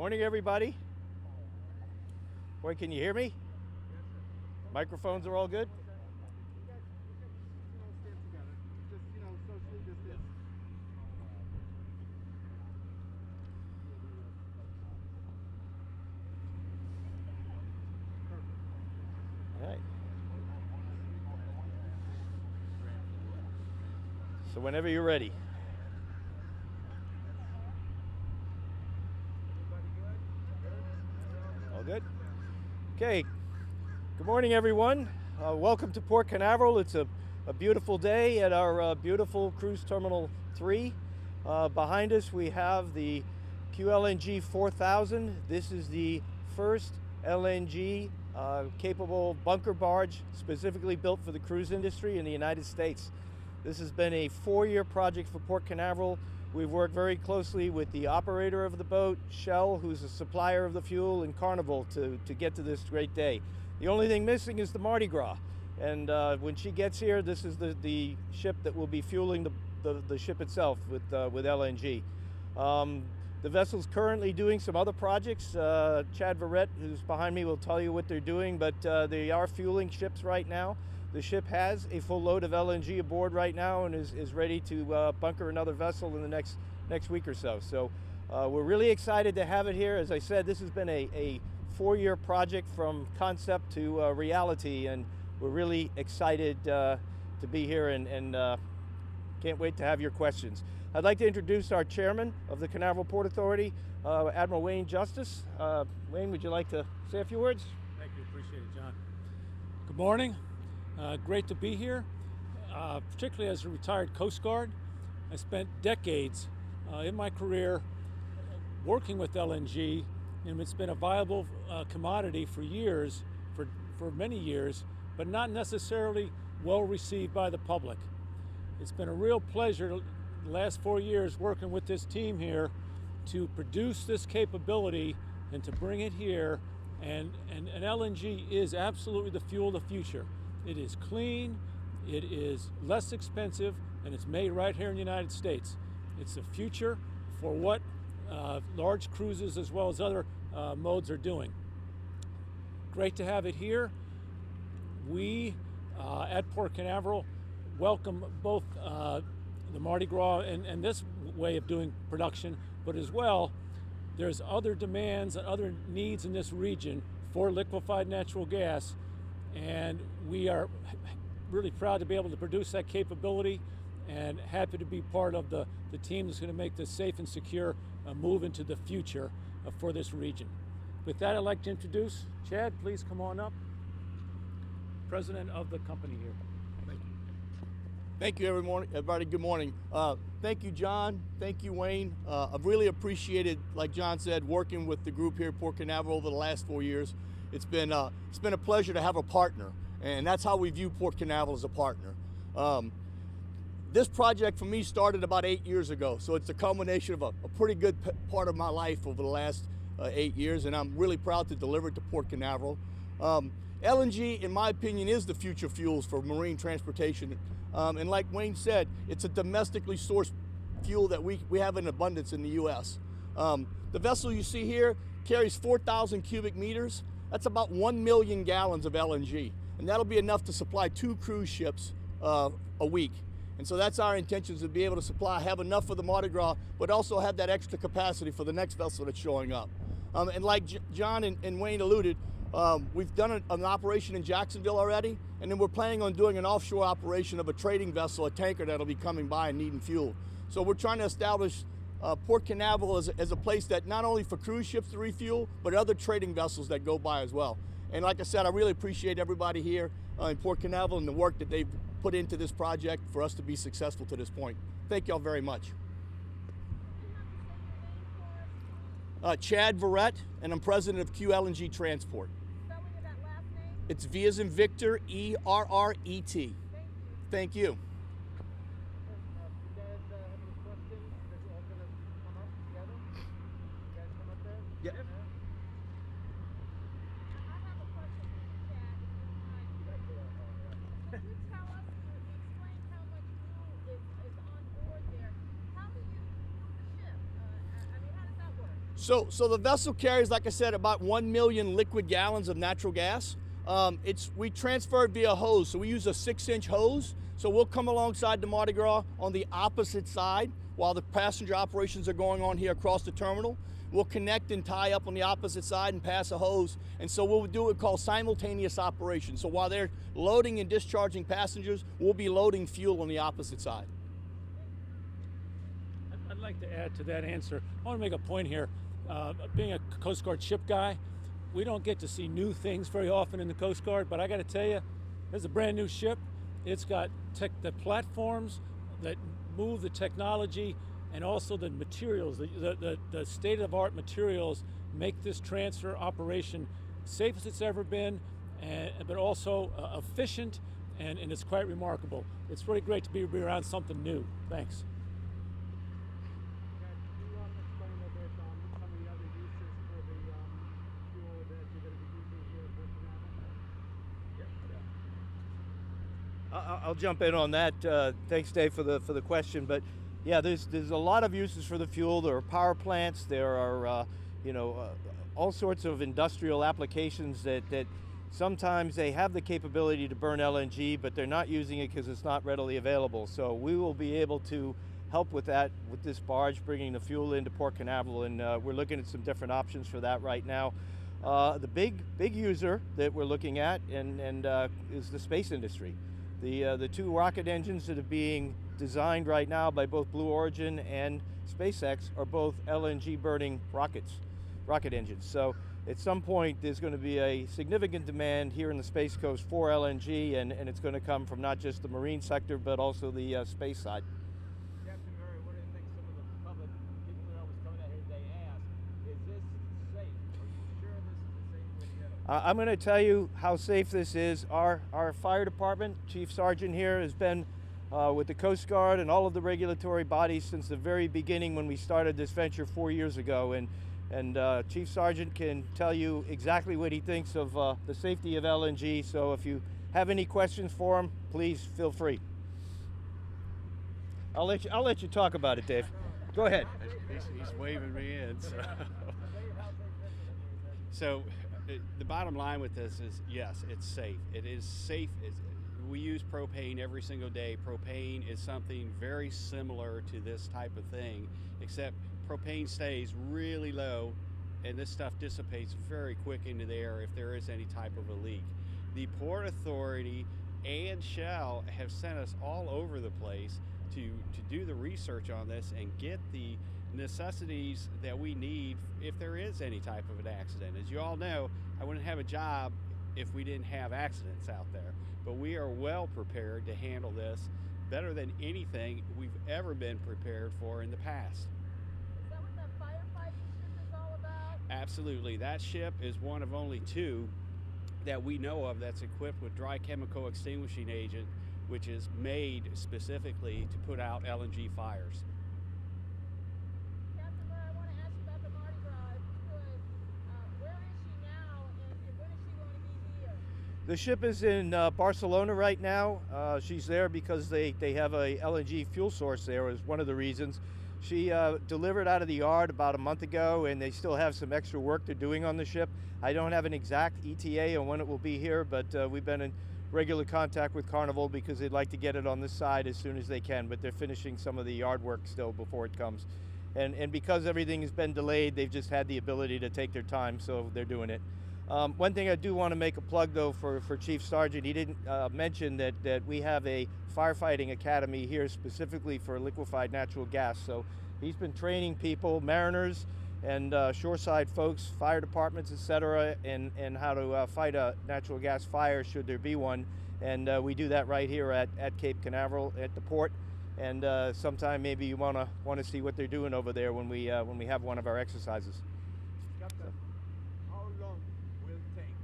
Morning, everybody. Boy, can you hear me? Microphones are all good? All right. So whenever you're ready. All good? Okay. Good morning, everyone. Welcome to Port Canaveral. It's a beautiful day at our beautiful Cruise Terminal 3. Behind us, we have the LNG 4000. This is the first LNG capable bunker barge specifically built for the cruise industry in the United States. This has been a 4-year project for Port Canaveral. We've worked very closely with the operator of the boat, Shell, who's a supplier of the fuel, and Carnival to get to this great day. The only thing missing is the Mardi Gras. And when she gets here, this is the ship that will be fueling the ship itself with LNG. The vessel's currently doing some other projects. Chad Verrett, who's behind me, will tell you what they're doing, but they are fueling ships right now. The ship has a full load of LNG aboard right now and is ready to bunker another vessel in the next week or so. So we're really excited to have it here. As I said, this has been a 4-year project from concept to reality, and we're really excited to be here and can't wait to have your questions. I'd like to introduce our chairman of the Canaveral Port Authority, Admiral Wayne Justice. Wayne, would you like to say a few words? Thank you, appreciate it, John. Good morning. Great to be here, particularly as a retired Coast Guard. I spent decades in my career working with LNG, and it's been a viable commodity for years, for many years, but not necessarily well received by the public. It's been a real pleasure the last 4 years working with this team here to produce this capability and to bring it here, and LNG is absolutely the fuel of the future. It is clean, it is less expensive, and it's made right here in the United States. It's the future for what large cruises as well as other modes are doing. Great to have it here. We at Port Canaveral welcome both the Mardi Gras and this way of doing production, but as well, there's other demands and other needs in this region for liquefied natural gas, and we are really proud to be able to produce that capability and happy to be part of the team that's going to make this safe and secure move into the future for this region. With that, I'd like to introduce Chad. Please come on up. President of the company here. Thank you. Thank you, everybody. Good morning. Thank you, John. Thank you, Wayne. I've really appreciated, like John said, working with the group here at Port Canaveral over the last 4 years. It's been a pleasure to have a partner, and that's how we view Port Canaveral, as a partner. This project for me started about 8 years ago, so it's a culmination of a pretty good part of my life over the last 8 years, and I'm really proud to deliver it to Port Canaveral. LNG, in my opinion, is the future fuels for marine transportation, and like Wayne said, it's a domestically sourced fuel that we have in abundance in the U.S. The vessel you see here carries 4,000 cubic meters. That's about 1 million gallons of LNG, and that'll be enough to supply 2 cruise ships a week. And so that's our intention, to be able to have enough for the Mardi Gras, but also have that extra capacity for the next vessel that's showing up. And like John and Wayne alluded, we've done an operation in Jacksonville already, and then we're planning on doing an offshore operation of a trading vessel, a tanker that'll be coming by and needing fuel. So we're trying to establish Port Canaveral as a place that not only for cruise ships to refuel, but other trading vessels that go by as well. And like I said, I really appreciate everybody here in Port Canaveral and the work that they've put into this project for us to be successful to this point. Thank y'all very much. Chad Verrett, and I'm president of LNG Transport. Spelling of that last name? It's V as in Victor, E-R-R-E-T. Thank you. Yep. I have a question for you, Chad, if you don't mind. Can you tell us, explain how much fuel is on board there? How do you fuel the ship? I mean, how does that work? So the vessel carries, like I said, about 1 million liquid gallons of natural gas. We transfer it via hose, so we use a 6-inch hose. So we'll come alongside the Mardi Gras on the opposite side while the passenger operations are going on here across the terminal. We'll connect and tie up on the opposite side and pass a hose. And so we'll do what we call simultaneous operation. So while they're loading and discharging passengers, we'll be loading fuel on the opposite side. I'd like to add to that answer. I want to make a point here. Being a Coast Guard ship guy, we don't get to see new things very often in the Coast Guard, but I got to tell you, there's a brand new ship. It's got the platforms that move the technology and also the materials, the state-of-the-art materials make this transfer operation safe as it's ever been, but also efficient, and it's quite remarkable. It's really great to be around something new. Thanks. I'll jump in on that. Thanks, Dave, for the question. But yeah, there's a lot of uses for the fuel. There are power plants. There are all sorts of industrial applications that sometimes they have the capability to burn LNG, but they're not using it because it's not readily available. So we will be able to help with that with this barge bringing the fuel into Port Canaveral, and we're looking at some different options for that right now. The big user that we're looking at and is the space industry. The two rocket engines that are being designed right now by both Blue Origin and SpaceX are both LNG burning rocket engines. So at some point there's going to be a significant demand here in the Space Coast for LNG, and it's going to come from not just the marine sector but also the space side. Captain Murray, one of the things some of the public people that was coming out here today asked, is this safe? Are you sure this is the safe way to go? I'm going to tell you how safe this is. Our fire department, Chief Sergeant here, has been with the Coast Guard and all of the regulatory bodies since the very beginning when we started this venture 4 years ago. And Chief Sergeant can tell you exactly what he thinks of the safety of LNG. So if you have any questions for him, please feel free. I'll let you talk about it, Dave. Go ahead. He's waving me in. So the bottom line with this is, yes, it's safe. It is safe. We use propane every single day. Propane is something very similar to this type of thing, except propane stays really low and this stuff dissipates very quick into the air if there is any type of a leak. The Port Authority and Shell have sent us all over the place to do the research on this and get the necessities that we need if there is any type of an accident. As you all know, I wouldn't have a job if we didn't have accidents out there, but we are well prepared to handle this better than anything we've ever been prepared for in the past. Is that what that firefighting ship is all about? Absolutely. That ship is one of only two that we know of that's equipped with dry chemical extinguishing agent, which is made specifically to put out LNG fires. Captain Murray, I want to ask you about the Mardi Gras, if you could. Where is she now, and when is she going to be here? The ship is in Barcelona right now. She's there because they have a LNG fuel source there is one of the reasons. She delivered out of the yard about a month ago, and they still have some extra work they're doing on the ship. I don't have an exact ETA on when it will be here, but we've been in regular contact with Carnival because they'd like to get it on this side as soon as they can, but they're finishing some of the yard work still before it comes. And because everything has been delayed, they've just had the ability to take their time, so they're doing it. One thing I do want to make a plug though for Chief Sergeant, he didn't mention that we have a firefighting academy here specifically for liquefied natural gas. So he's been training people, mariners and shoreside folks, fire departments, etc., and how to fight a natural gas fire should there be one. And we do that right here at Cape Canaveral at the port. And sometime maybe you want to see what they're doing over there when we have one of our exercises. Captain, how long will it take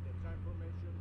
the transformation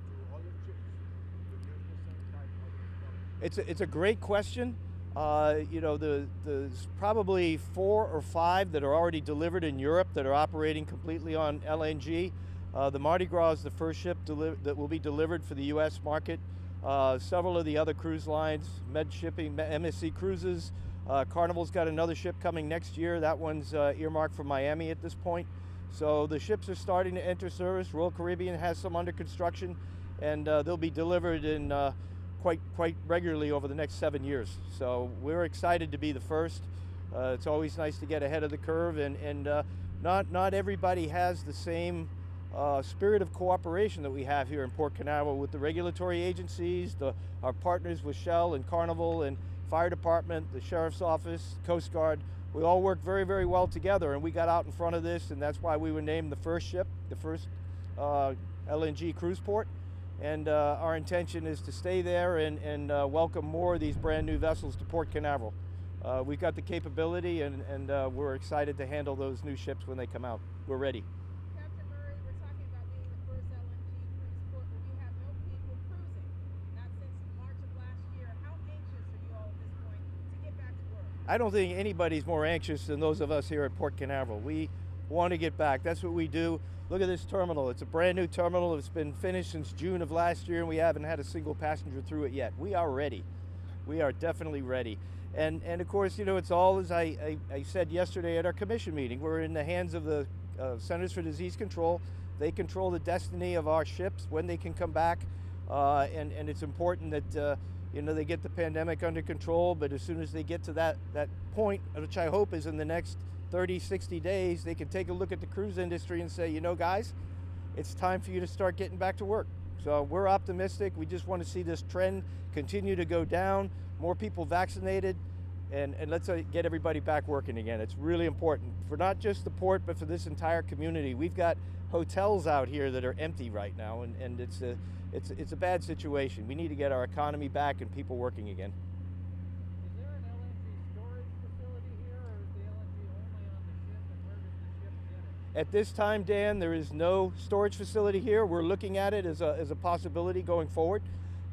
to other ships to use the same type of product? It's a great question. You know, there's probably 4 or 5 that are already delivered in Europe that are operating completely on LNG. The Mardi Gras is the first ship that will be delivered for the U.S. market. Several of the other cruise lines, Med Shipping, MSC Cruises, Carnival's got another ship coming next year. That one's earmarked for Miami at this point. So the ships are starting to enter service. Royal Caribbean has some under construction, and they'll be delivered in quite regularly over the next 7 years. So we're excited to be the first. It's always nice to get ahead of the curve, and not everybody has the same spirit of cooperation that we have here in Port Canaveral with the regulatory agencies, our partners with Shell and Carnival and Fire Department, the Sheriff's Office, Coast Guard. We all work very, very well together, and we got out in front of this, and that's why we were named the first ship, the first LNG cruise port. And our intention is to stay there and welcome more of these brand new vessels to Port Canaveral. We've got the capability, and we're excited to handle those new ships when they come out. We're ready. Captain Murray, we're talking about being the first LNG cruise port, but we have no people cruising. Not since March of last year. How anxious are you all at this point to get back to work? I don't think anybody's more anxious than those of us here at Port Canaveral. We want to get back. That's what we do. Look at this terminal. It's a brand new terminal. It's been finished since June of last year, and we haven't had a single passenger through it yet. We are ready. We are definitely ready. And of course, you know, it's all as I said yesterday at our commission meeting. We're in the hands of the Centers for Disease Control. They control the destiny of our ships, when they can come back. And it's important that you know, they get the pandemic under control, but as soon as they get to that point, which I hope is in the next 30, 60 days, they can take a look at the cruise industry and say, you know, guys, it's time for you to start getting back to work. So we're optimistic. We just want to see this trend continue to go down, more people vaccinated, and let's get everybody back working again. It's really important for not just the port, but for this entire community. We've got hotels out here that are empty right now, and it's a bad situation. We need to get our economy back and people working again. Is there an LNG storage facility here, or is the LNG only on the ship, and where does the ship get it? At this time, Dan, there is no storage facility here. We're looking at it as a possibility going forward.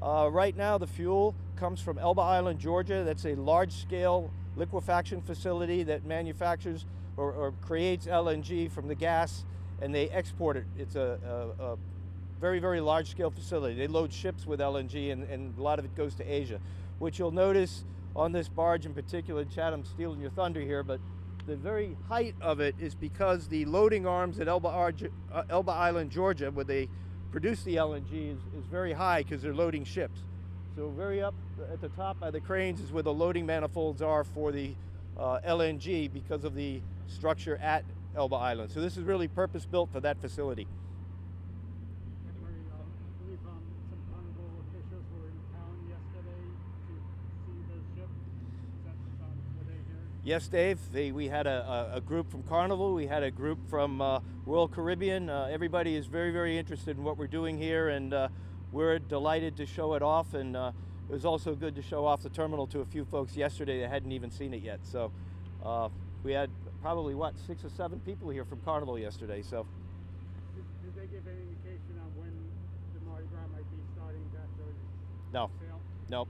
Right now, the fuel comes from Elba Island, Georgia. That's a large-scale liquefaction facility that manufactures or creates LNG from the gas, and they export it. It's a very, very large-scale facility. They load ships with LNG, and a lot of it goes to Asia. What you'll notice on this barge in particular, Chad, I'm stealing your thunder here, but the very height of it is because the loading arms at Elba Island, Georgia, where they produce the LNG, is very high because they're loading ships. So very up at the top by the cranes is where the loading manifolds are for the LNG because of the structure at Elba Island. So this is really purpose-built for that facility. I believe some Carnival officials were in town yesterday to see the ship. Were they here? Yes, Dave. We had a group from Carnival. We had a group from Royal Caribbean. Everybody is very, very interested in what we're doing here, and we're delighted to show it off. And it was also good to show off the terminal to a few folks yesterday that hadn't even seen it yet. So we had probably, 6 or 7 people here from Carnival yesterday. So Did they give any indication on when the Mardi Gras might be starting after no, sale? no.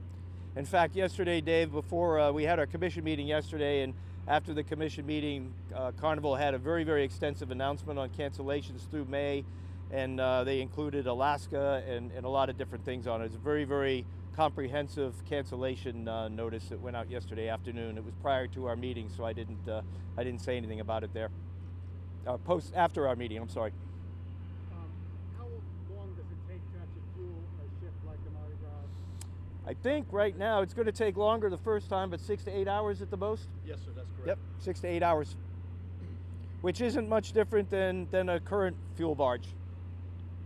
In fact, yesterday, Dave, before we had our commission meeting yesterday, and after the commission meeting, Carnival had a very, very extensive announcement on cancellations through May, and they included Alaska and a lot of different things on it. It's a very, very comprehensive cancellation notice that went out yesterday afternoon. It was prior to our meeting, so I didn't say anything about it there. After our meeting, I'm sorry. How long does it take to actually fuel a ship like the Mardi Gras? I think right now it's going to take longer the first time, but 6 to 8 hours at the most. Yes, sir, that's correct. Yep, 6 to 8 hours, which isn't much different than a current fuel barge.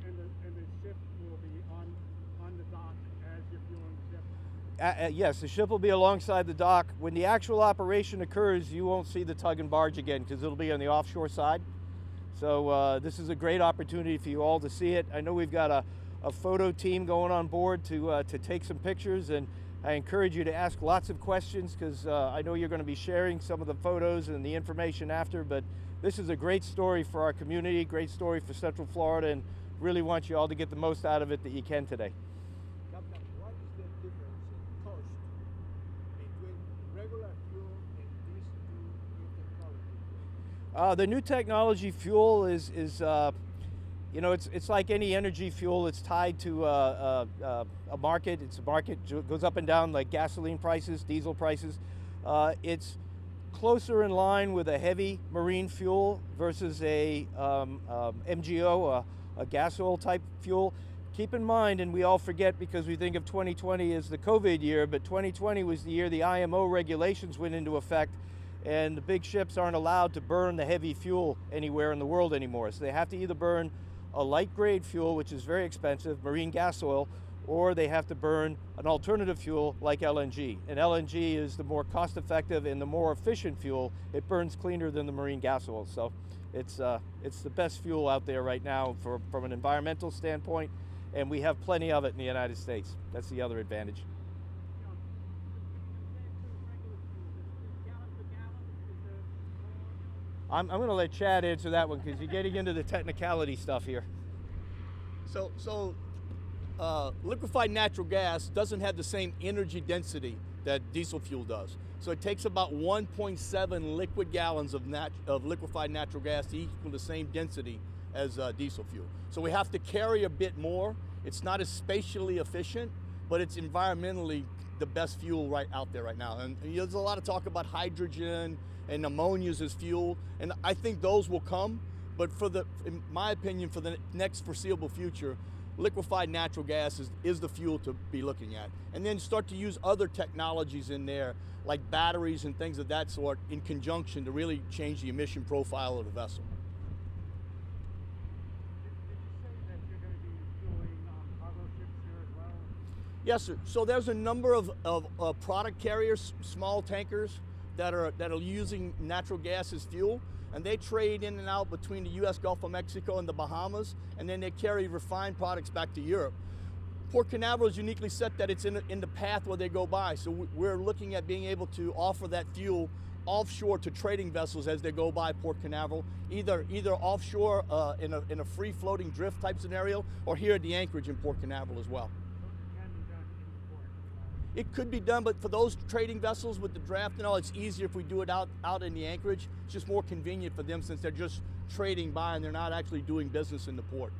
And the ship will be on the dock as you're fueling the ship? Yes, the ship will be alongside the dock. When the actual operation occurs, you won't see the tug and barge again because it'll be on the offshore side. So this is a great opportunity for you all to see it. I know we've got a photo team going on board to take some pictures, and I encourage you to ask lots of questions because I know you're going to be sharing some of the photos and the information after, but this is a great story for our community, great story for Central Florida, and really want you all to get the most out of it that you can today. Captain, what is the difference in cost between regular fuel and these new technology fuel? The new technology fuel is you know, it's like any energy fuel. It's tied to a market. It's a market goes up and down like gasoline prices, diesel prices. It's closer in line with a heavy marine fuel versus a MGO, a gas oil type fuel. Keep in mind, and we all forget because we think of 2020 as the COVID year, but 2020 was the year the IMO regulations went into effect, and the big ships aren't allowed to burn the heavy fuel anywhere in the world anymore. So they have to either burn a light grade fuel, which is very expensive, marine gas oil, or they have to burn an alternative fuel like LNG. And LNG is the more cost effective and the more efficient fuel. It burns cleaner than the marine gas oil. So it's the best fuel out there right now from an environmental standpoint, and we have plenty of it in the United States. That's the other advantage. I'm going to let Chad answer that one because you're getting into the technicality stuff here. So liquefied natural gas doesn't have the same energy density that diesel fuel does. So it takes about 1.7 liquid gallons of liquefied natural gas to equal the same density as diesel fuel. So we have to carry a bit more. It's not as spatially efficient, but it's environmentally the best fuel right out there right now. And there's a lot of talk about hydrogen and ammonias as fuel, and I think those will come. But in my opinion, for the next foreseeable future, liquefied natural gas is the fuel to be looking at. And then start to use other technologies in there, like batteries and things of that sort, in conjunction to really change the emission profile of the vessel. Did you say that you're going to be fueling cargo ships here as well? Yes, sir. So there's a number of product carriers, small tankers, that are using natural gas as fuel, and they trade in and out between the U.S. Gulf of Mexico and the Bahamas, and then they carry refined products back to Europe. Port Canaveral is uniquely set that it's in the path where they go by, so we're looking at being able to offer that fuel offshore to trading vessels as they go by Port Canaveral, either offshore in a free floating drift type scenario, or here at the anchorage in Port Canaveral as well. So it can be done in port. It could be done, but for those trading vessels with the draft and all, it's easier if we do it out in the anchorage. It's just more convenient for them since they're just trading by and they're not actually doing business in the port.